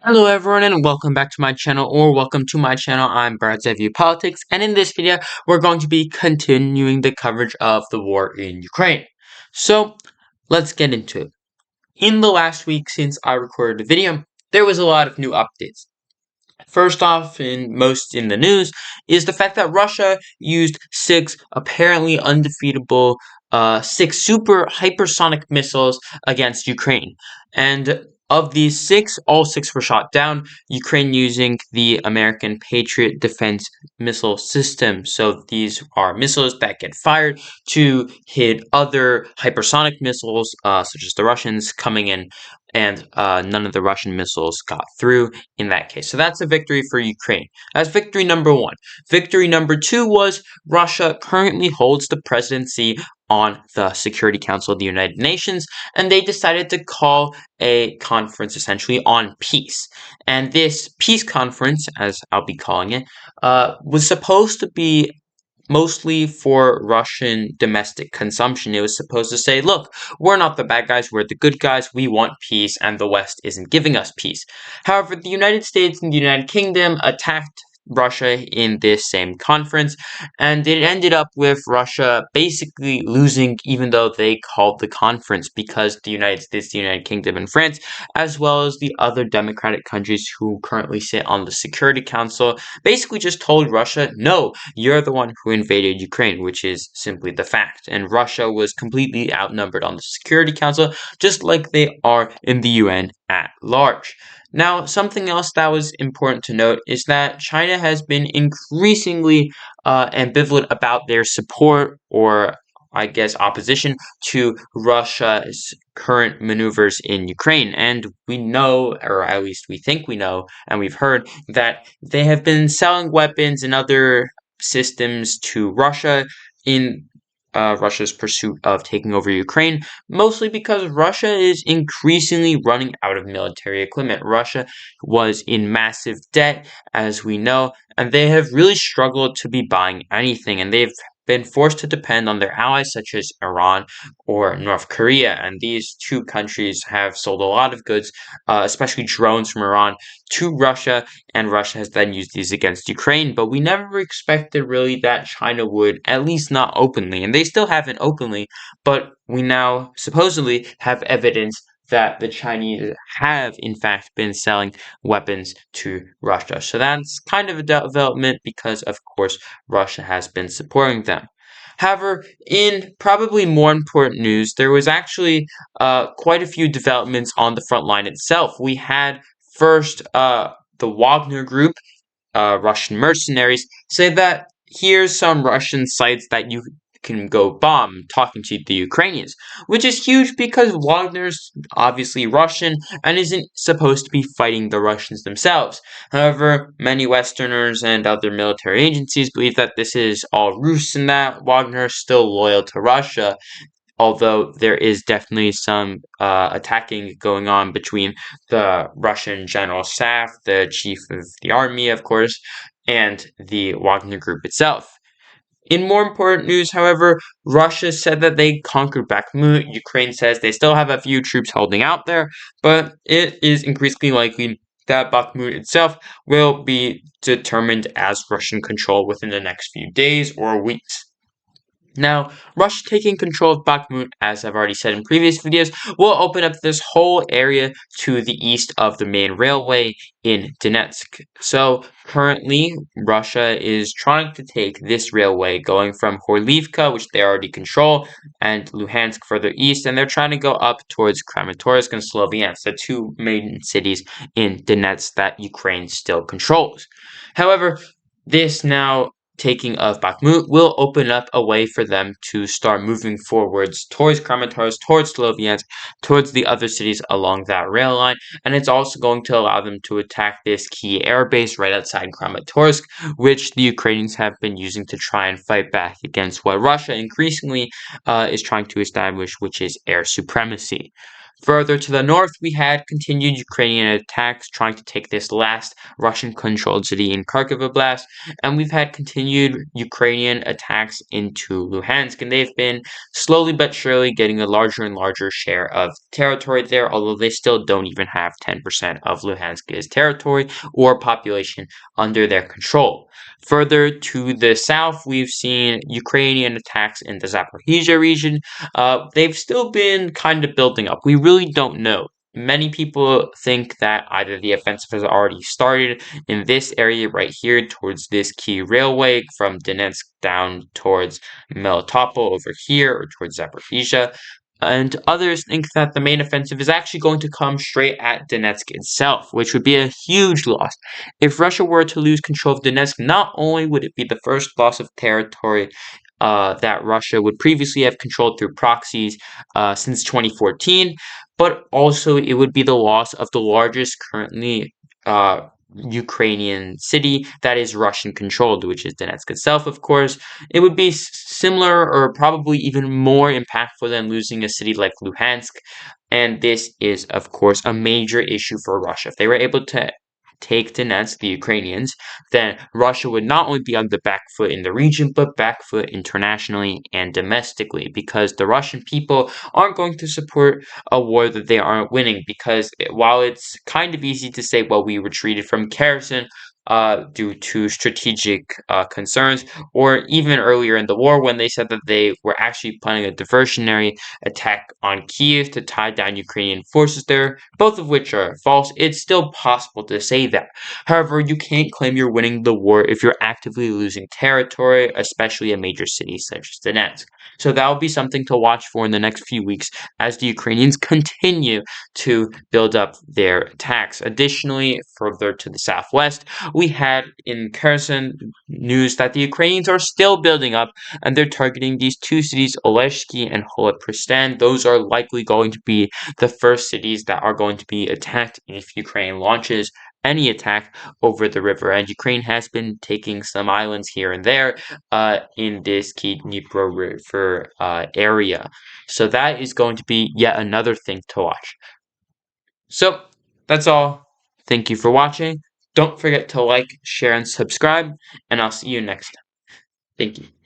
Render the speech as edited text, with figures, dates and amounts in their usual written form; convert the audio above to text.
Hello everyone and welcome back to my channel, or welcome to my channel. I'm Bird's Eye View Politics, and in this video we're going to be continuing the coverage of the war in Ukraine. So let's get into it. In the last week since I recorded the video, there was a lot of new updates. First off, most in the news, is the fact that Russia used six apparently undefeatable, six super hypersonic missiles against Ukraine. And of these six, all six were shot down, Ukraine using the American Patriot defense missile system. So these are missiles that get fired to hit other hypersonic missiles, such as the Russians, coming in, and none of the Russian missiles got through in that case. So that's a victory for Ukraine. That's victory number one. Victory number two was Russia currently holds the presidency on the Security Council of the United Nations, and they decided to call a conference essentially on peace. And this peace conference, as I'll be calling it, was supposed to be mostly for Russian domestic consumption. It was supposed to say, look, we're not the bad guys, we're the good guys, we want peace, and the West isn't giving us peace. However, the United States and the United Kingdom attacked Russia in this same conference, and it ended up with Russia basically losing, even though they called the conference, because the United States, the United Kingdom, and France, as well as the other democratic countries who currently sit on the Security Council, basically just told Russia, no, you're the one who invaded Ukraine, which is simply the fact. And Russia was completely outnumbered on the Security Council, just like they are in the UN at large. Now, something else that was important to note is that China has been increasingly ambivalent about their support, or I guess opposition, to Russia's current maneuvers in Ukraine. And we know, or at least we think we know, and we've heard that they have been selling weapons and other systems to Russia in Russia's pursuit of taking over Ukraine, mostly because Russia is increasingly running out of military equipment. Russia was in massive debt, as we know, and they have really struggled to be buying anything, and they've been forced to depend on their allies such as Iran or North Korea. And these two countries have sold a lot of goods, especially drones from Iran, to Russia, and Russia has then used these against Ukraine. But we never expected really that China would, at least not openly, and they still haven't openly, but we now supposedly have evidence that the Chinese have in fact been selling weapons to Russia. So that's kind of a development because, of course, Russia has been supporting them. However, in probably more important news, there was actually quite a few developments on the front line itself. We had first the Wagner Group, Russian mercenaries, say that here's some Russian sites that you can go bomb, talking to the Ukrainians, which is huge because Wagner's obviously Russian and isn't supposed to be fighting the Russians themselves. However, many Westerners and other military agencies believe that this is all ruse and that Wagner is still loyal to Russia, although there is definitely some attacking going on between the Russian general staff, the chief of the army, of course, and the Wagner Group itself. In more important news, however, Russia said that they conquered Bakhmut. Ukraine says they still have a few troops holding out there, but it is increasingly likely that Bakhmut itself will be determined as Russian control within the next few days or weeks. Now, Russia taking control of Bakhmut, as I've already said in previous videos, will open up this whole area to the east of the main railway in Donetsk. So, currently, Russia is trying to take this railway going from Horlivka, which they already control, and Luhansk further east, and they're trying to go up towards Kramatorsk and Sloviansk, the two main cities in Donetsk that Ukraine still controls. However, this now taking of Bakhmut will open up a way for them to start moving forwards towards Kramatorsk, towards Sloviansk, towards the other cities along that rail line, and it's also going to allow them to attack this key airbase right outside Kramatorsk, which the Ukrainians have been using to try and fight back against what Russia increasingly is trying to establish, which is air supremacy. Further to the north, we had continued Ukrainian attacks trying to take this last Russian-controlled city in Kharkiv Oblast, and we've had continued Ukrainian attacks into Luhansk, and they've been slowly but surely getting a larger and larger share of territory there, although they still don't even have 10% of Luhansk's territory or population under their control. Further to the south, we've seen Ukrainian attacks in the Zaporizhia region. They've still been kind of building up. We really don't know. Many people think that either the offensive has already started in this area right here towards this key railway from Donetsk down towards Melitopol over here or towards Zaporizhia, and others think that the main offensive is actually going to come straight at Donetsk itself, which would be a huge loss. If Russia were to lose control of Donetsk, not only would it be the first loss of territory that Russia would previously have controlled through proxies since 2014, but also it would be the loss of the largest currently Ukrainian city that is Russian controlled, which is Donetsk itself, of course. It would be similar or probably even more impactful than losing a city like Luhansk. And this is, of course, a major issue for Russia. If they were able to take Donetsk, the Ukrainians, then Russia would not only be on the back foot in the region, but back foot internationally and domestically, because the Russian people aren't going to support a war that they aren't winning. Because while it's kind of easy to say, well, we retreated from Kherson due to strategic concerns, or even earlier in the war when they said that they were actually planning a diversionary attack on Kiev to tie down Ukrainian forces there, both of which are false. It's still possible to say that. However, you can't claim you're winning the war if you're actively losing territory, especially a major city such as Donetsk. So that will be something to watch for in the next few weeks as the Ukrainians continue to build up their attacks. Additionally, further to the southwest, we had in Kherson news that the Ukrainians are still building up and they're targeting these two cities, Oleshki and Holopristan. Those are likely going to be the first cities that are going to be attacked if Ukraine launches any attack over the river. And Ukraine has been taking some islands here and there in this key Dnipro River area. So that is going to be yet another thing to watch. So that's all. Thank you for watching. Don't forget to like, share, and subscribe, and I'll see you next time. Thank you.